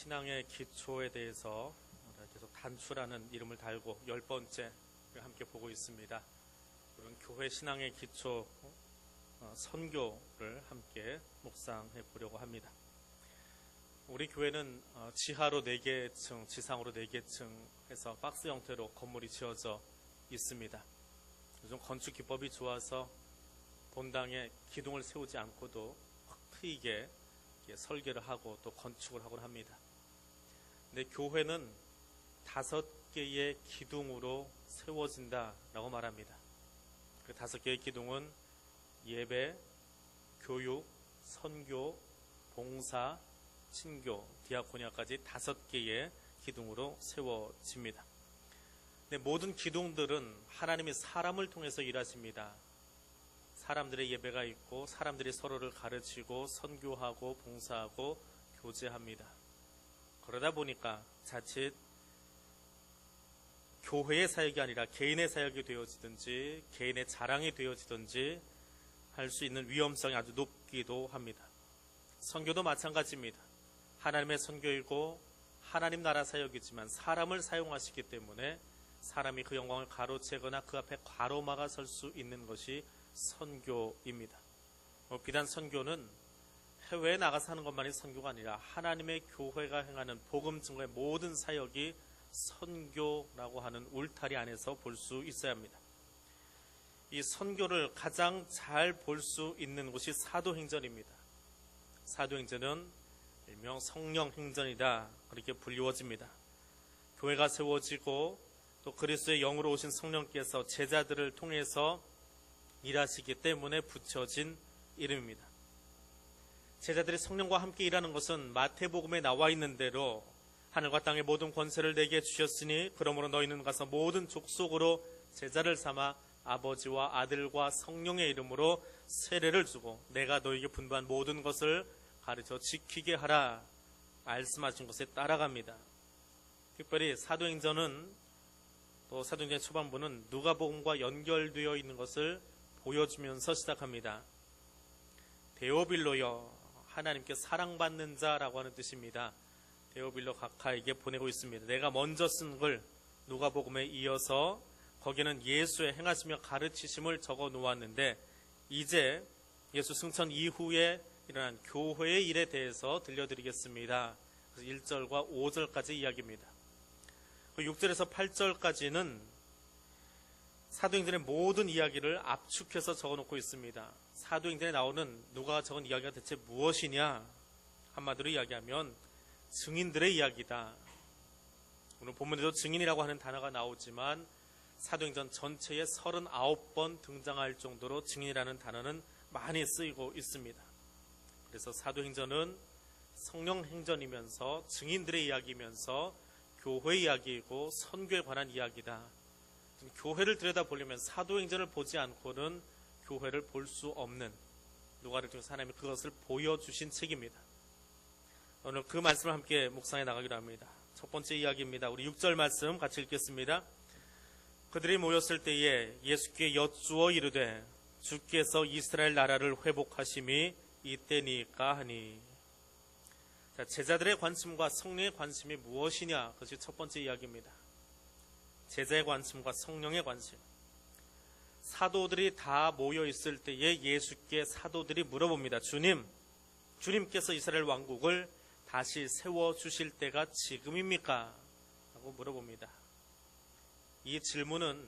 신앙의 기초에 대해서 계속 단추라는 이름을 달고 10번째 함께 보고 있습니다. 그런 교회 신앙의 기초 선교를 함께 묵상해 보려고 합니다. 우리 교회는 지하로 4개층, 지상으로 4개층 해서 박스 형태로 건물이 지어져 있습니다. 요즘 건축 기법이 좋아서 본당에 기둥을 세우지 않고도 확 트이게 설계를 하고 또 건축을 하곤 합니다. 근데 교회는 5개의 기둥으로 세워진다라고 말합니다. 그 5개의 기둥은 예배, 교육, 선교, 봉사, 친교, 디아코니아까지 5개의 기둥으로 세워집니다. 근데 모든 기둥들은 하나님이 사람을 통해서 일하십니다. 사람들의 예배가 있고 사람들이 서로를 가르치고 선교하고 봉사하고 교제합니다. 그러다 보니까 자칫 교회의 사역이 아니라 개인의 사역이 되어지든지 개인의 자랑이 되어지든지 할 수 있는 위험성이 아주 높기도 합니다. 선교도 마찬가지입니다. 하나님의 선교이고 하나님 나라 사역이지만 사람을 사용하시기 때문에 사람이 그 영광을 가로채거나 그 앞에 가로막아 설 수 있는 것이 선교입니다. 비단 선교는 해외에 나가서 하는 것만이 선교가 아니라 하나님의 교회가 행하는 복음 증거의 모든 사역이 선교라고 하는 울타리 안에서 볼 수 있어야 합니다. 이 선교를 가장 잘 볼 수 있는 곳이 사도행전입니다. 사도행전은 일명 성령행전이다 그렇게 불리워집니다. 교회가 세워지고 또 그리스도의 영으로 오신 성령께서 제자들을 통해서 일하시기 때문에 붙여진 이름입니다. 제자들이 성령과 함께 일하는 것은 마태복음에 나와 있는 대로 하늘과 땅의 모든 권세를 내게 주셨으니 그러므로 너희는 가서 모든 족속으로 제자를 삼아 아버지와 아들과 성령의 이름으로 세례를 주고 내가 너희에게 분부한 모든 것을 가르쳐 지키게 하라 말씀하신 것에 따라갑니다. 특별히 사도행전은 또 사도행전의 초반부는 누가복음과 연결되어 있는 것을 보여주면서 시작합니다. 데오빌로여 하나님께 사랑받는 자라고 하는 뜻입니다. 데오빌로 각하에게 보내고 있습니다. 내가 먼저 쓴 글 누가복음에 이어서 거기는 예수의 행하시며 가르치심을 적어 놓았는데 이제 예수 승천 이후에 일어난 교회의 일에 대해서 들려드리겠습니다. 그래서 1절과 5절까지 이야기입니다. 6절에서 8절까지는 사도행전의 모든 이야기를 압축해서 적어놓고 있습니다. 사도행전에 나오는 누가 적은 이야기가 대체 무엇이냐? 한마디로 이야기하면 증인들의 이야기다. 오늘 본문에도 증인이라고 하는 단어가 나오지만 사도행전 전체에 39번 등장할 정도로 증인이라는 단어는 많이 쓰이고 있습니다. 그래서 사도행전은 성령행전이면서 증인들의 이야기이면서 교회의 이야기이고 선교에 관한 이야기다. 교회를 들여다보려면 사도행전을 보지 않고는 교회를 볼 수 없는 누가를 통해서 하나님이 그것을 보여주신 책입니다. 오늘 그 말씀을 함께 묵상해 나가기로 합니다. 첫 번째 이야기입니다. 우리 6절 말씀 같이 읽겠습니다. 그들이 모였을 때에 예수께 여쭈어 이르되 주께서 이스라엘 나라를 회복하심이 이때니까 하니. 자, 제자들의 관심과 성령의 관심이 무엇이냐? 그것이 첫 번째 이야기입니다. 제자의 관심과 성령의 관심. 사도들이 다 모여 있을 때에 예수께 사도들이 물어봅니다. 주님께서 이스라엘 왕국을 다시 세워주실 때가 지금입니까? 라고 물어봅니다. 이 질문은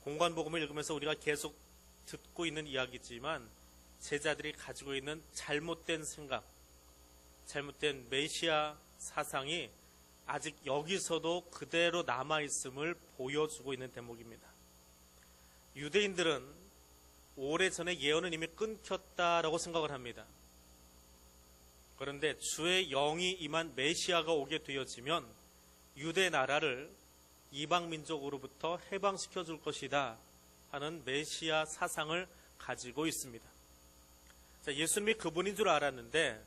공관복음을 읽으면서 우리가 계속 듣고 있는 이야기지만 제자들이 가지고 있는 잘못된 생각, 잘못된 메시아 사상이 아직 여기서도 그대로 남아있음을 보여주고 있는 대목입니다. 유대인들은 오래전에 예언은 이미 끊겼다라고 생각을 합니다. 그런데 주의 영이 임한 메시아가 오게 되어지면 유대 나라를 이방 민족으로부터 해방시켜 줄 것이다 하는 메시아 사상을 가지고 있습니다. 자, 예수님이 그분인 줄 알았는데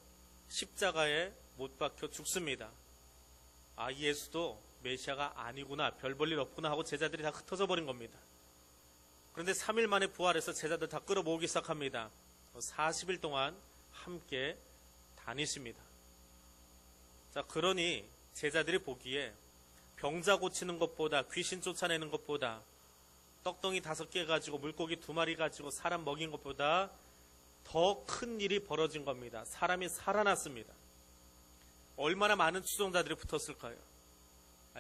십자가에 못 박혀 죽습니다. 아, 예수도 메시아가 아니구나, 별 볼 일 없구나 하고 제자들이 다 흩어져 버린 겁니다. 그런데 3일 만에 부활해서 제자들 다 끌어모으기 시작합니다. 40일 동안 함께 다니십니다. 자, 그러니 제자들이 보기에 병자 고치는 것보다, 귀신 쫓아내는 것보다, 떡덩이 5개 가지고 물고기 2마리 가지고 사람 먹인 것보다 더 큰 일이 벌어진 겁니다. 사람이 살아났습니다. 얼마나 많은 추종자들이 붙었을까요?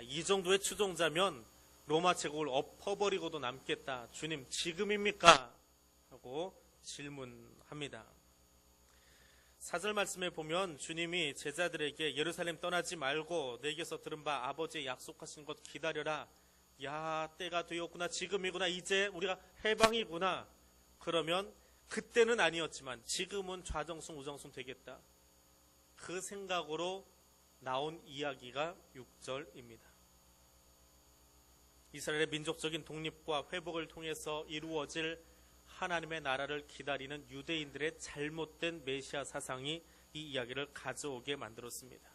이 정도의 추종자면 로마 제국을 엎어버리고도 남겠다. 주님, 지금입니까? 하고 질문합니다. 4절 말씀에 보면 주님이 제자들에게 예루살렘 떠나지 말고 내게서 들은 바 아버지의 약속하신 것 기다려라. 야, 때가 되었구나. 지금이구나. 이제 우리가 해방이구나. 그러면 그때는 아니었지만 지금은 좌정순 우정순 되겠다. 그 생각으로 나온 이야기가 6절입니다. 이스라엘의 민족적인 독립과 회복을 통해서 이루어질 하나님의 나라를 기다리는 유대인들의 잘못된 메시아 사상이 이 이야기를 가져오게 만들었습니다.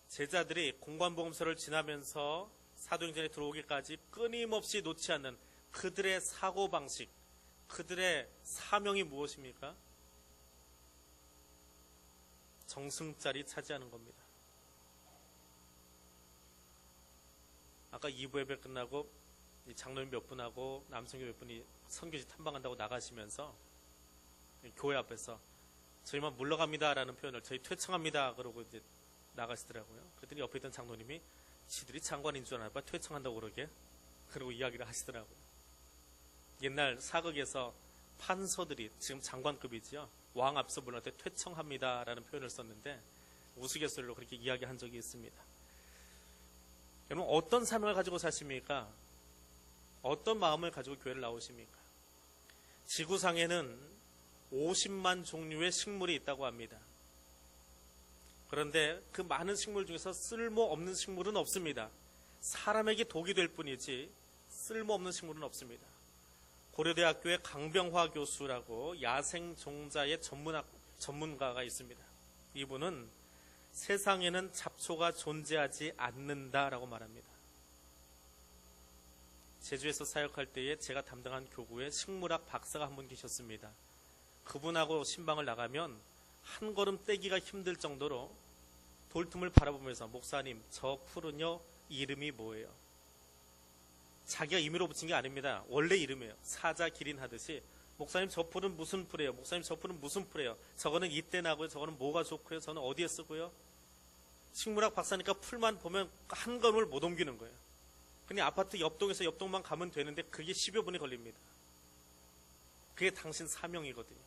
제자들이 공관복음서를 지나면서 사도행전에 들어오기까지 끊임없이 놓지 않는 그들의 사고방식, 그들의 사명이 무엇입니까? 정승자리 차지하는 겁니다. 아까 2부 예배 끝나고 장로님 몇 분하고 남성교 몇 분이 선교지 탐방한다고 나가시면서 교회 앞에서 저희만 물러갑니다라는 표현을 저희 퇴청합니다 그러고 이제 나가시더라고요. 그랬더니 옆에 있던 장로님이 지들이 장관인 줄 알아 봐 퇴청한다고 그러게 그러고 이야기를 하시더라고요. 옛날 사극에서 판서들이 지금 장관급이지요. 왕 앞서 물러날 때 퇴청합니다라는 표현을 썼는데 우스갯소리로 그렇게 이야기한 적이 있습니다. 여러분 어떤 사명을 가지고 사십니까? 어떤 마음을 가지고 교회를 나오십니까? 지구상에는 50만 종류의 식물이 있다고 합니다. 그런데 그 많은 식물 중에서 쓸모없는 식물은 없습니다. 사람에게 독이 될 뿐이지 쓸모없는 식물은 없습니다. 고려대학교의 강병화 교수라고 야생종자의 전문가가 있습니다. 이분은 세상에는 잡초가 존재하지 않는다라고 말합니다. 제주에서 사역할 때에 제가 담당한 교구에 식물학 박사가 한 분 계셨습니다. 그분하고 신방을 나가면 한 걸음 떼기가 힘들 정도로 돌틈을 바라보면서 목사님 저 풀은요 이름이 뭐예요? 자기가 임의로 붙인 게 아닙니다. 원래 이름이에요. 사자 기린 하듯이 목사님 저 풀은 무슨 풀이에요? 목사님 저 풀은 무슨 풀이에요? 저거는 이때 나고요. 저거는 뭐가 좋고요. 저는 어디에 쓰고요? 식물학 박사니까 풀만 보면 한 걸음을 못 옮기는 거예요. 근데 아파트 옆동에서 옆동만 가면 되는데 그게 10여 분이 걸립니다. 그게 당신 사명이거든요.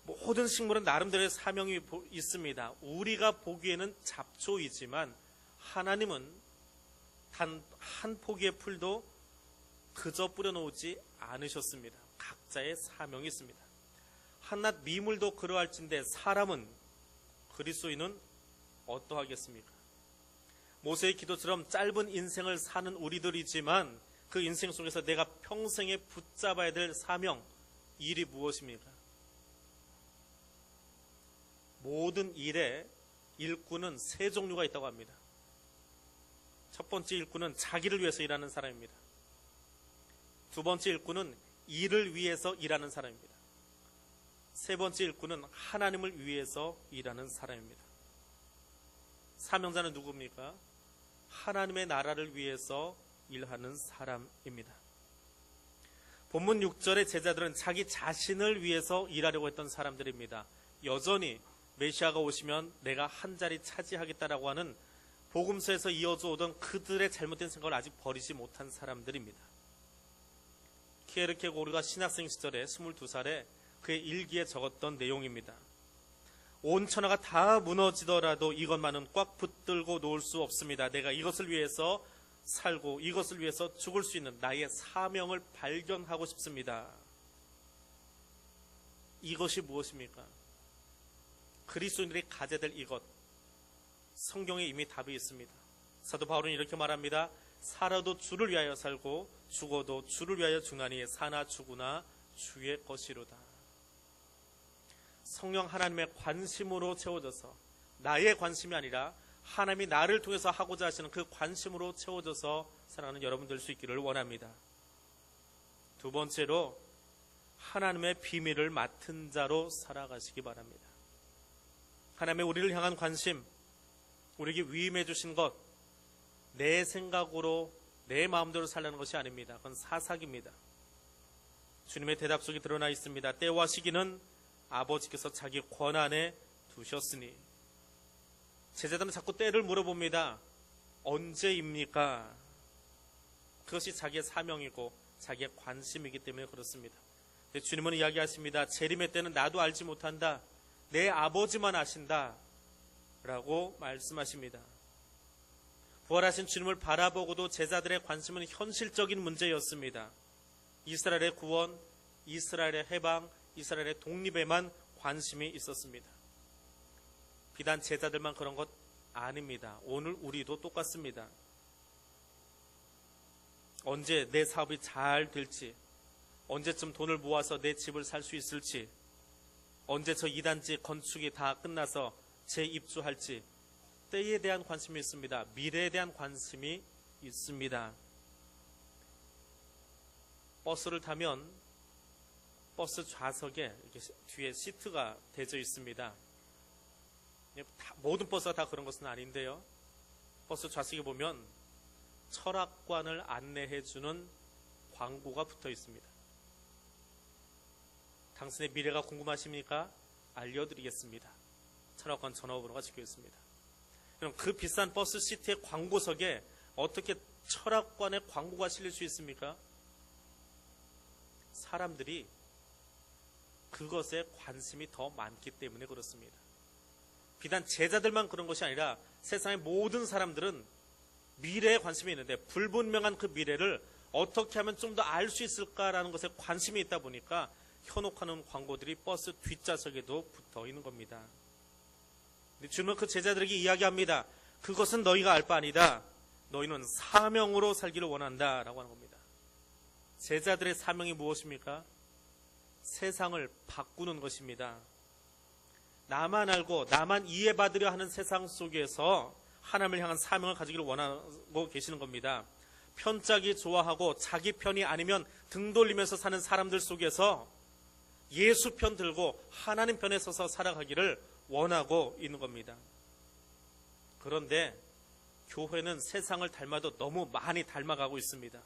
모든 식물은 나름대로의 사명이 있습니다. 우리가 보기에는 잡초이지만 하나님은 단 한 포기의 풀도 그저 뿌려놓지 않으셨습니다. 각자의 사명이 있습니다. 한낱 미물도 그러할진데 사람은 그리스도인은 어떠하겠습니까? 모세의 기도처럼 짧은 인생을 사는 우리들이지만 그 인생 속에서 내가 평생에 붙잡아야 될 사명, 일이 무엇입니까? 모든 일의 일꾼은 3종류가 있다고 합니다. 첫 번째 일꾼은 자기를 위해서 일하는 사람입니다. 두 번째 일꾼은 일을 위해서 일하는 사람입니다. 세 번째 일꾼은 하나님을 위해서 일하는 사람입니다. 사명자는 누굽니까? 하나님의 나라를 위해서 일하는 사람입니다. 본문 6절의 제자들은 자기 자신을 위해서 일하려고 했던 사람들입니다. 여전히 메시아가 오시면 내가 한 자리 차지하겠다라고 하는 복음서에서 이어져 오던 그들의 잘못된 생각을 아직 버리지 못한 사람들입니다. 키에르케고르가 신학생 시절에 22살에 그의 일기에 적었던 내용입니다. 온 천하가 다 무너지더라도 이것만은 꽉 붙들고 놓을 수 없습니다. 내가 이것을 위해서 살고 이것을 위해서 죽을 수 있는 나의 사명을 발견하고 싶습니다. 이것이 무엇입니까? 그리스도인들이 가져야 될 이것. 성경에 이미 답이 있습니다. 사도 바울은 이렇게 말합니다. 살아도 주를 위하여 살고 죽어도 주를 위하여 죽나니 사나 죽으나 주의 것이로다. 성령 하나님의 관심으로 채워져서 나의 관심이 아니라 하나님이 나를 통해서 하고자 하시는 그 관심으로 채워져서 살아가는 여러분 될 수 있기를 원합니다. 두 번째로 하나님의 비밀을 맡은 자로 살아가시기 바랍니다. 하나님의 우리를 향한 관심, 우리에게 위임해 주신 것, 내 생각으로 내 마음대로 살라는 것이 아닙니다. 그건 사사기입니다. 주님의 대답 속에 드러나 있습니다. 때와 시기는 아버지께서 자기 권한에 두셨으니. 제자들은 자꾸 때를 물어봅니다. 언제입니까? 그것이 자기의 사명이고 자기의 관심이기 때문에 그렇습니다. 주님은 이야기하십니다. 재림의 때는 나도 알지 못한다. 내 아버지만 아신다. 라고 말씀하십니다. 부활하신 주님을 바라보고도 제자들의 관심은 현실적인 문제였습니다. 이스라엘의 구원, 이스라엘의 해방, 이스라엘의 독립에만 관심이 있었습니다. 비단 제자들만 그런 것 아닙니다. 오늘 우리도 똑같습니다. 언제 내 사업이 잘 될지, 언제쯤 돈을 모아서 내 집을 살 수 있을지, 언제 저 2단지 건축이 다 끝나서 재입주할지, 때에 대한 관심이 있습니다. 미래에 대한 관심이 있습니다. 버스를 타면 버스 좌석에 이렇게 뒤에 시트가 대져 있습니다. 모든 버스가 다 그런 것은 아닌데요. 버스 좌석에 보면 철학관을 안내해주는 광고가 붙어 있습니다. 당신의 미래가 궁금하십니까? 알려드리겠습니다. 철학관 전화번호가 적혀 있습니다. 그럼 그 비싼 버스 시트의 광고석에 어떻게 철학관의 광고가 실릴 수 있습니까? 사람들이 그것에 관심이 더 많기 때문에 그렇습니다. 비단 제자들만 그런 것이 아니라 세상의 모든 사람들은 미래에 관심이 있는데 불분명한 그 미래를 어떻게 하면 좀 더 알 수 있을까라는 것에 관심이 있다 보니까 현혹하는 광고들이 버스 뒷좌석에도 붙어 있는 겁니다. 주님은 그 제자들에게 이야기합니다. 그것은 너희가 알 바 아니다. 너희는 사명으로 살기를 원한다 라고 하는 겁니다. 제자들의 사명이 무엇입니까? 세상을 바꾸는 것입니다. 나만 알고 나만 이해받으려 하는 세상 속에서 하나님을 향한 사명을 가지기를 원하고 계시는 겁니다. 편짝이 좋아하고 자기 편이 아니면 등 돌리면서 사는 사람들 속에서 예수 편 들고 하나님 편에 서서 살아가기를 원하고 있는 겁니다. 그런데 교회는 세상을 닮아도 너무 많이 닮아가고 있습니다.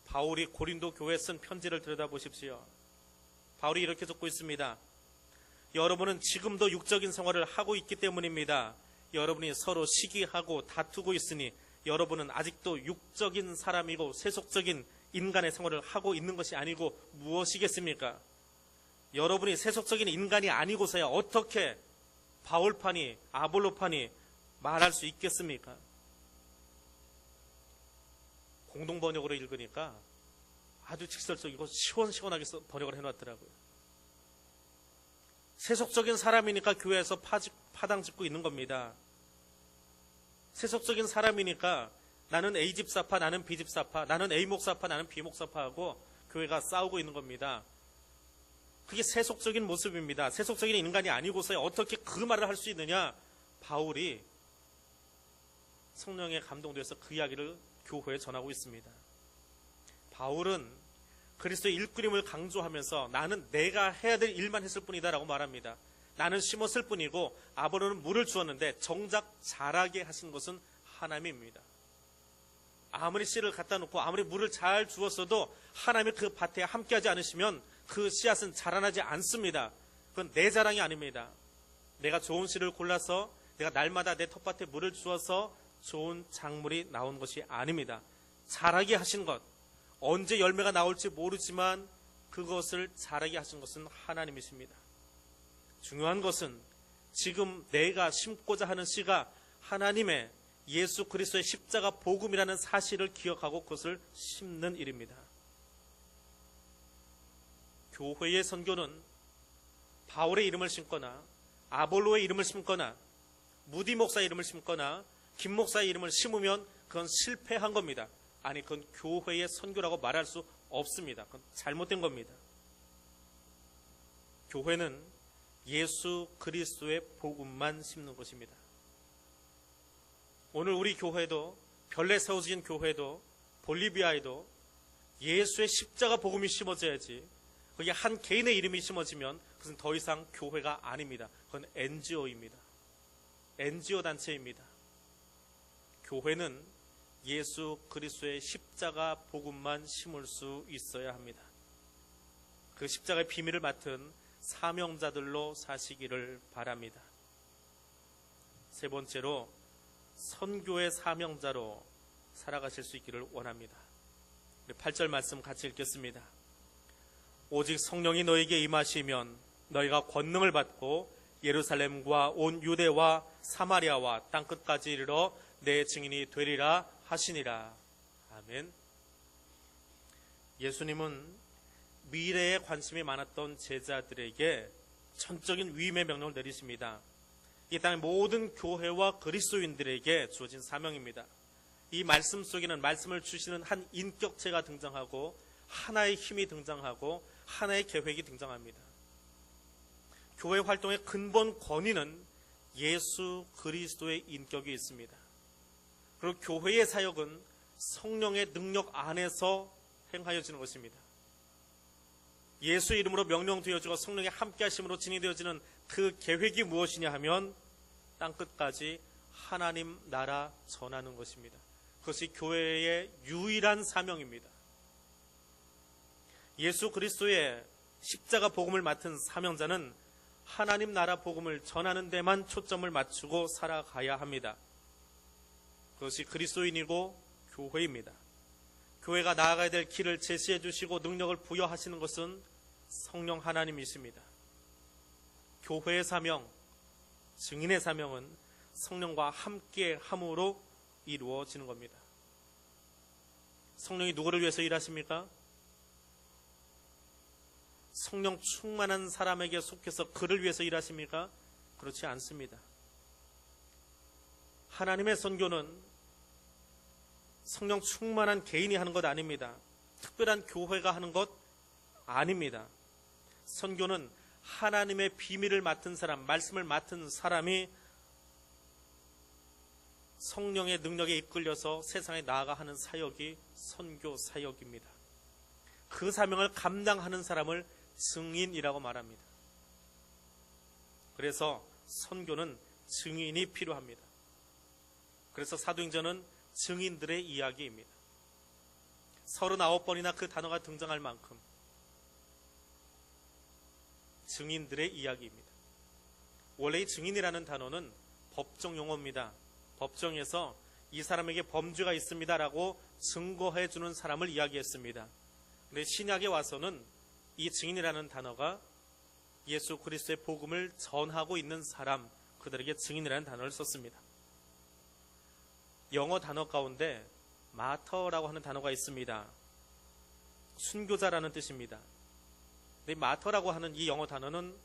바울이 고린도 교회에 쓴 편지를 들여다보십시오. 바울이 이렇게 적고 있습니다. 여러분은 지금도 육적인 생활을 하고 있기 때문입니다. 여러분이 서로 시기하고 다투고 있으니 여러분은 아직도 육적인 사람이고 세속적인 인간의 생활을 하고 있는 것이 아니고 무엇이겠습니까? 여러분이 세속적인 인간이 아니고서야 어떻게 바울파니 아볼로파니 말할 수 있겠습니까? 공동번역으로 읽으니까 아주 직설적이고 시원시원하게 번역을 해놨더라고요. 세속적인 사람이니까 교회에서 파당 짓고 있는 겁니다. 세속적인 사람이니까 나는 A 집사파, 나는 B 집사파, 나는 A 목사파, 나는 B 목사파하고 교회가 싸우고 있는 겁니다. 그게 세속적인 모습입니다. 세속적인 인간이 아니고서야 어떻게 그 말을 할 수 있느냐? 바울이 성령에 감동돼서 그 이야기를 교회에 전하고 있습니다. 바울은 그리스도의 일꾼임을 강조하면서 나는 내가 해야 될 일만 했을 뿐이다 라고 말합니다. 나는 심었을 뿐이고 아볼로는 물을 주었는데 정작 자라게 하신 것은 하나님입니다. 아무리 씨를 갖다 놓고 아무리 물을 잘 주었어도 하나님이 그 밭에 함께하지 않으시면 그 씨앗은 자라나지 않습니다. 그건 내 자랑이 아닙니다. 내가 좋은 씨를 골라서 내가 날마다 내 텃밭에 물을 주어서 좋은 작물이 나온 것이 아닙니다. 자라게 하신 것, 언제 열매가 나올지 모르지만 그것을 자라게 하신 것은 하나님이십니다. 중요한 것은 지금 내가 심고자 하는 씨가 하나님의 예수 그리스도의 십자가 복음이라는 사실을 기억하고 그것을 심는 일입니다. 교회의 선교는 바울의 이름을 심거나 아볼로의 이름을 심거나 무디 목사의 이름을 심거나 김 목사의 이름을 심으면 그건 실패한 겁니다. 아니, 그건 교회의 선교라고 말할 수 없습니다. 그건 잘못된 겁니다. 교회는 예수 그리스도의 복음만 심는 것입니다. 오늘 우리 교회도, 별내 세워진 교회도, 볼리비아에도 예수의 십자가 복음이 심어져야지, 거기에 한 개인의 이름이 심어지면 그것은 더 이상 교회가 아닙니다. 그건 NGO입니다. NGO 단체입니다. 교회는 예수 그리스도의 십자가 복음만 심을 수 있어야 합니다. 그 십자가의 비밀을 맡은 사명자들로 사시기를 바랍니다. 세 번째로 선교의 사명자로 살아가실 수 있기를 원합니다. 8절 말씀 같이 읽겠습니다. 오직 성령이 너에게 임하시면 너희가 권능을 받고 예루살렘과 온 유대와 사마리아와 땅끝까지 이르러 내 증인이 되리라 하시니라. 아멘. 예수님은 미래에 관심이 많았던 제자들에게 전적인 위임의 명령을 내리십니다. 이 땅의 모든 교회와 그리스도인들에게 주어진 사명입니다. 이 말씀 속에는 말씀을 주시는 한 인격체가 등장하고 하나의 힘이 등장하고 하나의 계획이 등장합니다. 교회 활동의 근본 권위는 예수 그리스도의 인격이 있습니다. 그리고 교회의 사역은 성령의 능력 안에서 행하여지는 것입니다. 예수의 이름으로 명령되어지고 성령의 함께하심으로 진행되어지는 그 계획이 무엇이냐 하면 땅끝까지 하나님 나라 전하는 것입니다. 그것이 교회의 유일한 사명입니다. 예수 그리스도의 십자가 복음을 맡은 사명자는 하나님 나라 복음을 전하는 데만 초점을 맞추고 살아가야 합니다. 그것이 그리스도인이고 교회입니다. 교회가 나아가야 될 길을 제시해 주시고 능력을 부여하시는 것은 성령 하나님이십니다. 교회의 사명, 증인의 사명은 성령과 함께 함으로 이루어지는 겁니다. 성령이 누구를 위해서 일하십니까? 성령 충만한 사람에게 속해서 그를 위해서 일하십니까? 그렇지 않습니다. 하나님의 선교는 성령 충만한 개인이 하는 것 아닙니다. 특별한 교회가 하는 것 아닙니다. 선교는 하나님의 비밀을 맡은 사람, 말씀을 맡은 사람이 성령의 능력에 이끌려서 세상에 나아가 하는 사역이 선교 사역입니다. 그 사명을 감당하는 사람을 증인이라고 말합니다. 그래서 선교는 증인이 필요합니다. 그래서 사도행전은 증인들의 이야기입니다. 39번이나 그 단어가 등장할 만큼 증인들의 이야기입니다. 원래 이 증인이라는 단어는 법정 용어입니다. 법정에서 이 사람에게 범죄가 있습니다라고 증거해 주는 사람을 이야기했습니다. 그런데 신약에 와서는 이 증인이라는 단어가 예수 그리스도의 복음을 전하고 있는 사람, 그들에게 증인이라는 단어를 썼습니다. 영어 단어 가운데 마터라고 하는 단어가 있습니다. 순교자라는 뜻입니다. 이 마터라고 하는 이 영어 단어는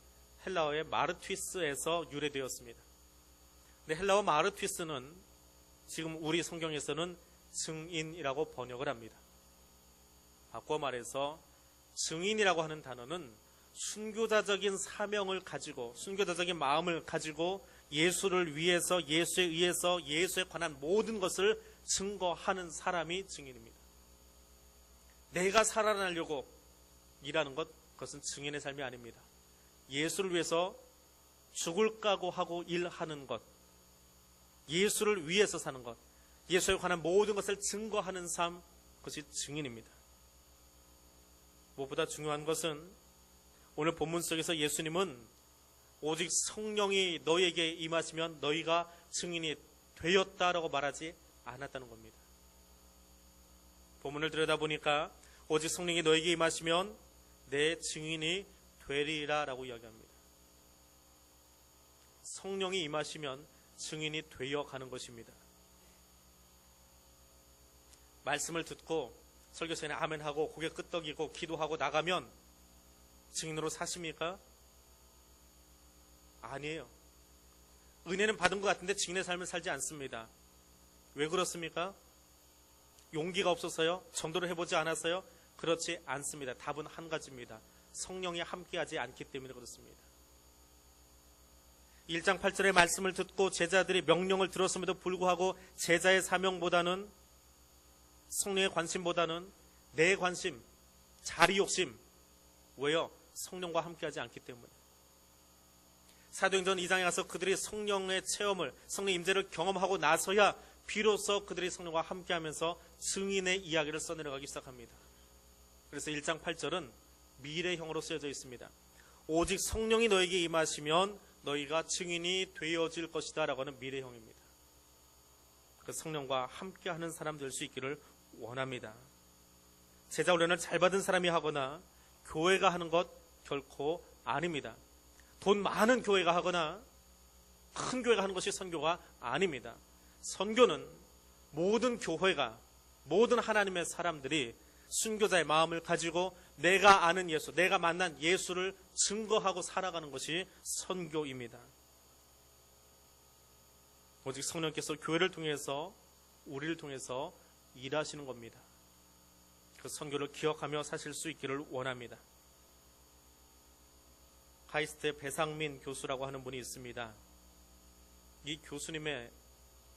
헬라어의 마르튀스에서 유래되었습니다. 근데 헬라어 마르튀스는 지금 우리 성경에서는 증인이라고 번역을 합니다. 바꿔 말해서 증인이라고 하는 단어는 순교자적인 사명을 가지고 순교자적인 마음을 가지고 예수를 위해서 예수에 의해서 예수에 관한 모든 것을 증거하는 사람이 증인입니다. 내가 살아나려고 일하는 것, 그것은 증인의 삶이 아닙니다. 예수를 위해서 죽을 각오하고 일하는 것, 예수를 위해서 사는 것, 예수에 관한 모든 것을 증거하는 삶, 그것이 증인입니다. 무엇보다 중요한 것은 오늘 본문 속에서 예수님은 오직 성령이 너희에게 임하시면 너희가 증인이 되었다라고 말하지 않았다는 겁니다. 본문을 들여다보니까 오직 성령이 너희에게 임하시면 내 증인이 되리라 라고 이야기합니다. 성령이 임하시면 증인이 되어가는 것입니다. 말씀을 듣고 설교 시간에 아멘하고 고개 끄덕이고 기도하고 나가면 증인으로 사십니까? 아니에요. 은혜는 받은 것 같은데 증인의 삶을 살지 않습니다. 왜 그렇습니까? 용기가 없어서요? 전도를 해보지 않았어요? 그렇지 않습니다. 답은 한 가지입니다. 성령이 함께하지 않기 때문에 그렇습니다. 1장 8절의 말씀을 듣고 제자들이 명령을 들었음에도 불구하고 제자의 사명보다는 성령의 관심보다는 내 관심, 자리 욕심. 왜요? 성령과 함께하지 않기 때문에. 사도행전 2장에 가서 그들이 성령의 체험을, 성령 임재를 경험하고 나서야 비로소 그들이 성령과 함께하면서 증인의 이야기를 써내려가기 시작합니다. 그래서 1장 8절은 미래형으로 쓰여져 있습니다. 오직 성령이 너에게 임하시면 너희가 증인이 되어질 것이다 라고 하는 미래형입니다. 그 성령과 함께하는 사람 될 수 있기를 원합니다. 제자 훈련을 잘 받은 사람이 하거나 교회가 하는 것 결코 아닙니다. 돈 많은 교회가 하거나 큰 교회가 하는 것이 선교가 아닙니다. 선교는 모든 교회가, 모든 하나님의 사람들이 순교자의 마음을 가지고 내가 아는 예수, 내가 만난 예수를 증거하고 살아가는 것이 선교입니다. 오직 성령께서 교회를 통해서, 우리를 통해서 일하시는 겁니다. 그 선교를 기억하며 사실 수 있기를 원합니다. 카이스트의 배상민 교수라고 하는 분이 있습니다. 이 교수님의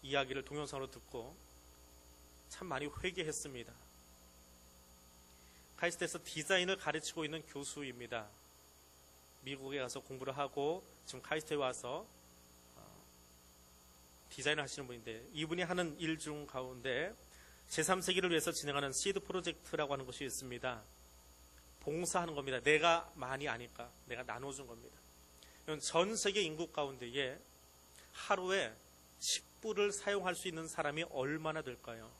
이야기를 동영상으로 듣고 참 많이 회개했습니다. 카이스트에서 디자인을 가르치고 있는 교수입니다. 미국에 가서 공부를 하고 지금 카이스트에 와서 디자인을 하시는 분인데, 이분이 하는 일 중 가운데 제3세기를 위해서 진행하는 시드 프로젝트라고 하는 것이 있습니다. 봉사하는 겁니다. 내가 많이 아니까 내가 나눠준 겁니다. 전 세계 인구 가운데에 하루에 10불을 사용할 수 있는 사람이 얼마나 될까요?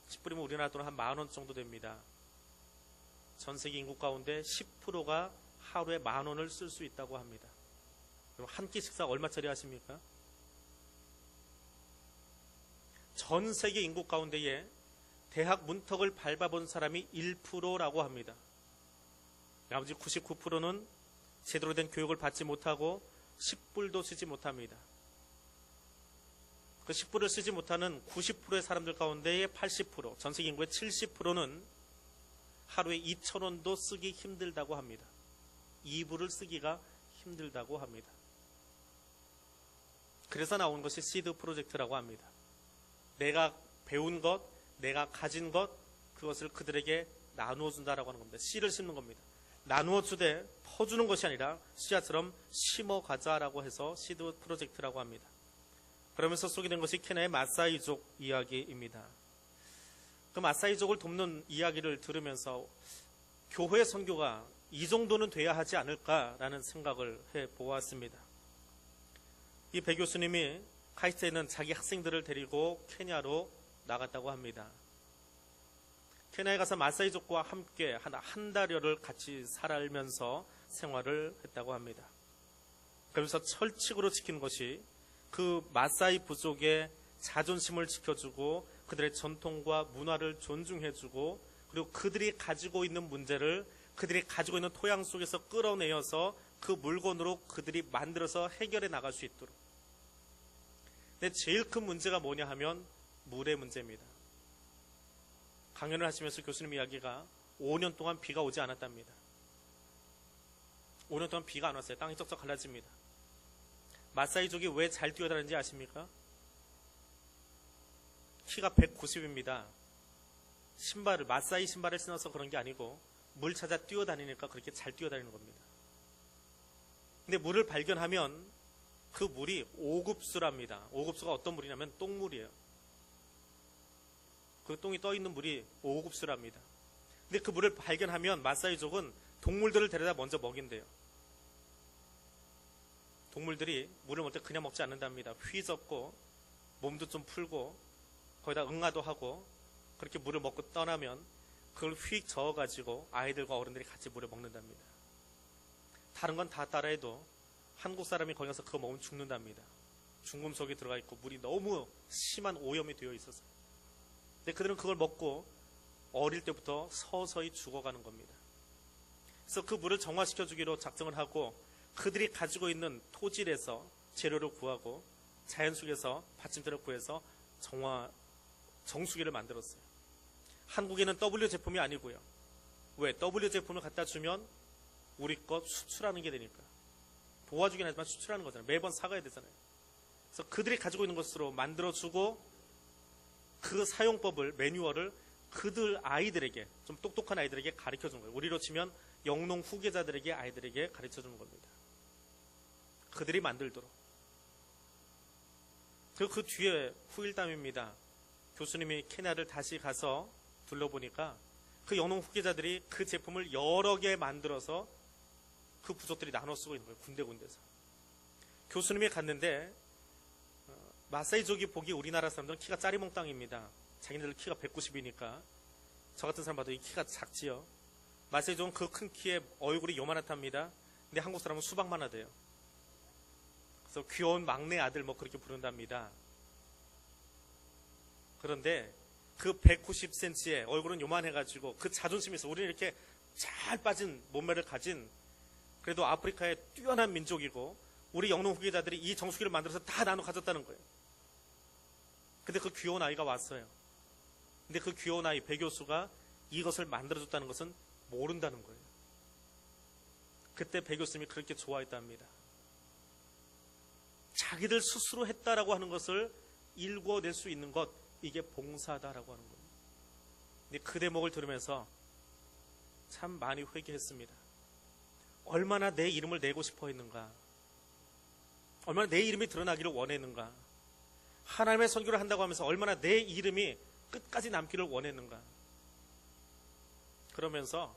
10불이면 우리나라 돈 한 10,000원 정도 됩니다. 전 세계 인구 가운데 10%가 하루에 10,000원을 쓸 수 있다고 합니다. 그럼 한 끼 식사 얼마짜리 하십니까? 전 세계 인구 가운데에 대학 문턱을 밟아본 사람이 1%라고 합니다. 나머지 99%는 제대로 된 교육을 받지 못하고 10불도 쓰지 못합니다. 그 10불을 쓰지 못하는 90%의 사람들 가운데의 80%, 전 세계 인구의 70%는 하루에 2,000원도 쓰기 힘들다고 합니다. 2불을 쓰기가 힘들다고 합니다. 그래서 나온 것이 시드 프로젝트라고 합니다. 내가 배운 것, 내가 가진 것, 그것을 그들에게 나누어 준다라고 하는 겁니다. 씨를 심는 겁니다. 나누어 주되 퍼주는 것이 아니라 씨앗처럼 심어가자라고 해서 시드 프로젝트라고 합니다. 그러면서 소개된 것이 케냐의 마사이족 이야기입니다. 그 마사이족을 돕는 이야기를 들으면서 교회 선교가 이 정도는 돼야 하지 않을까라는 생각을 해보았습니다. 이 배 교수님이 카이스트에 있는 자기 학생들을 데리고 케냐로 나갔다고 합니다. 케냐에 가서 마사이족과 함께 한 달여를 같이 살면서 생활을 했다고 합니다. 그러면서 철칙으로 지키는 것이 그 마사이 부족의 자존심을 지켜주고 그들의 전통과 문화를 존중해주고, 그리고 그들이 가지고 있는 문제를 그들이 가지고 있는 토양 속에서 끌어내어서 그 물건으로 그들이 만들어서 해결해 나갈 수 있도록. 근데 제일 큰 문제가 뭐냐 하면 물의 문제입니다. 강연을 하시면서 교수님 이야기가 5년 동안 비가 오지 않았답니다. 5년 동안 비가 안 왔어요. 땅이 쩍쩍 갈라집니다. 마사이족이 왜 잘 뛰어다니는지 아십니까? 키가 190입니다. 마사이 신발을 신어서 그런 게 아니고 물 찾아 뛰어다니니까 그렇게 잘 뛰어다니는 겁니다. 근데 물을 발견하면 그 물이 오급수랍니다. 오급수가 어떤 물이냐면 똥물이에요. 그 똥이 떠있는 물이 오급수랍니다. 근데 그 물을 발견하면 마사이족은 동물들을 데려다 먼저 먹인대요. 동물들이 물을 먹을 때 그냥 먹지 않는답니다. 휘젓고 몸도 좀 풀고 거기다 응아도 하고 그렇게 물을 먹고 떠나면 그걸 휙 저어가지고 아이들과 어른들이 같이 물을 먹는답니다. 다른 건 다 따라해도 한국 사람이 거기 가서 그거 먹으면 죽는답니다. 중금속이 들어가 있고 물이 너무 심한 오염이 되어 있어서. 근데 그들은 그걸 먹고 어릴 때부터 서서히 죽어가는 겁니다. 그래서 그 물을 정화시켜주기로 작정을 하고 그들이 가지고 있는 토질에서 재료를 구하고 자연 속에서 받침대를 구해서 정수기를 만들었어요. 한국에는 W 제품이 아니고요. 왜? W 제품을 갖다 주면 우리 것 수출하는 게 되니까. 도와주긴 하지만 수출하는 거잖아요. 매번 사가야 되잖아요. 그래서 그들이 가지고 있는 것으로 만들어주고 그 사용법을, 매뉴얼을 그들 아이들에게, 좀 똑똑한 아이들에게 가르쳐주는 거예요. 우리로 치면 영농 후계자들에게, 아이들에게 가르쳐주는 겁니다. 그들이 만들도록. 그 뒤에 후일담입니다. 교수님이 케냐를 다시 가서 둘러보니까 그 영농 후계자들이 그 제품을 여러 개 만들어서 그 부족들이 나눠 쓰고 있는 거예요. 군데군데서. 교수님이 갔는데 마사이족이 보기 우리나라 사람들은 키가 짜리몽땅입니다. 자기네들 키가 190이니까 저 같은 사람 봐도 이 키가 작지요. 마사이족은 그 큰 키에 얼굴이 요만하답니다. 근데 한국 사람은 수박만 하대요. 그래서 귀여운 막내 아들 뭐 그렇게 부른답니다. 그런데 그 190cm에 얼굴은 요만해가지고 그 자존심이 있어. 우리는 이렇게 잘 빠진 몸매를 가진 그래도 아프리카의 뛰어난 민족이고 우리 영농 후계자들이 이 정수기를 만들어서 다 나눠 가졌다는 거예요. 근데 그 귀여운 아이가 왔어요. 근데 그 귀여운 아이 배 교수가 이것을 만들어줬다는 것은 모른다는 거예요. 그때 배 교수님이 그렇게 좋아했답니다. 자기들 스스로 했다라고 하는 것을 일구어낼 수 있는 것, 이게 봉사다라고 하는 거예요. 근데 그 대목을 들으면서 참 많이 회개했습니다. 얼마나 내 이름을 내고 싶어 했는가, 얼마나 내 이름이 드러나기를 원했는가, 하나님의 선교를 한다고 하면서 얼마나 내 이름이 끝까지 남기를 원했는가. 그러면서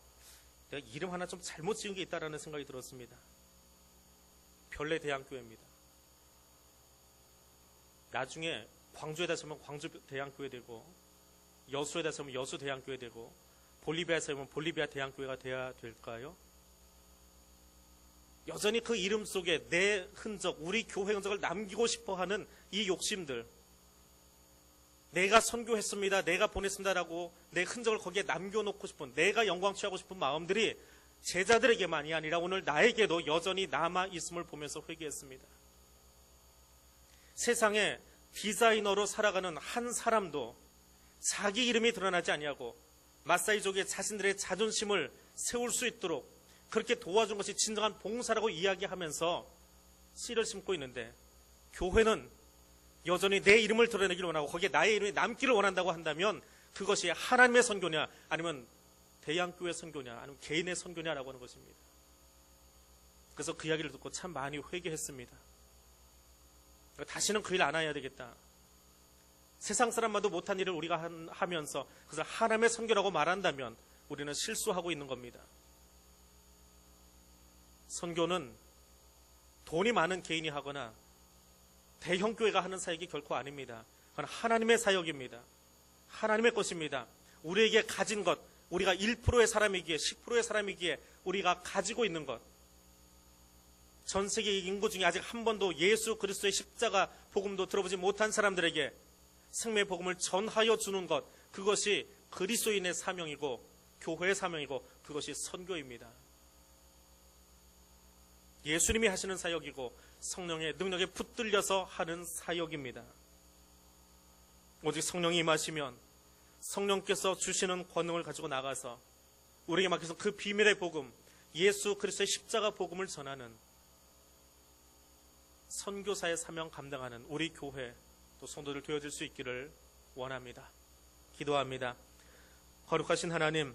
내가 이름 하나 좀 잘못 지은 게 있다라는 생각이 들었습니다. 별내대양교회입니다. 나중에 광주에 다시 오면 광주대양교회 되고, 여수에 다시 오면 여수대양교회 되고, 볼리비아에서 오면 볼리비아 대양교회가 돼야 될까요? 여전히 그 이름 속에 내 흔적, 우리 교회 흔적을 남기고 싶어하는 이 욕심들, 내가 선교했습니다, 내가 보냈습니다라고 내 흔적을 거기에 남겨놓고 싶은, 내가 영광 취하고 싶은 마음들이 제자들에게만이 아니라 오늘 나에게도 여전히 남아있음을 보면서 회개했습니다. 세상에 디자이너로 살아가는 한 사람도 자기 이름이 드러나지 아니하고 마사이족의 자신들의 자존심을 세울 수 있도록 그렇게 도와준 것이 진정한 봉사라고 이야기하면서 씨를 심고 있는데, 교회는 여전히 내 이름을 드러내기를 원하고 거기에 나의 이름이 남기를 원한다고 한다면 그것이 하나님의 선교냐, 아니면 대양교회 선교냐, 아니면 개인의 선교냐라고 하는 것입니다. 그래서 그 이야기를 듣고 참 많이 회개했습니다. 다시는 그 일 안 해야 되겠다. 세상 사람마도 못한 일을 우리가 하면서 그래서 하나님의 선교라고 말한다면 우리는 실수하고 있는 겁니다. 선교는 돈이 많은 개인이 하거나 대형 교회가 하는 사역이 결코 아닙니다. 그건 하나님의 사역입니다. 하나님의 것입니다. 우리에게 가진 것, 우리가 1%의 사람이기에 10%의 사람이기에 우리가 가지고 있는 것, 전 세계 인구 중에 아직 한 번도 예수 그리스도의 십자가 복음도 들어보지 못한 사람들에게 생명의 복음을 전하여 주는 것, 그것이 그리스도인의 사명이고 교회의 사명이고 그것이 선교입니다. 예수님이 하시는 사역이고 성령의 능력에 붙들려서 하는 사역입니다. 오직 성령이 임하시면 성령께서 주시는 권능을 가지고 나가서 우리에게 맡겨서 그 비밀의 복음, 예수 그리스도의 십자가 복음을 전하는 선교사의 사명 감당하는 우리 교회 또 성도들 되어질 수 있기를 원합니다. 기도합니다. 거룩하신 하나님,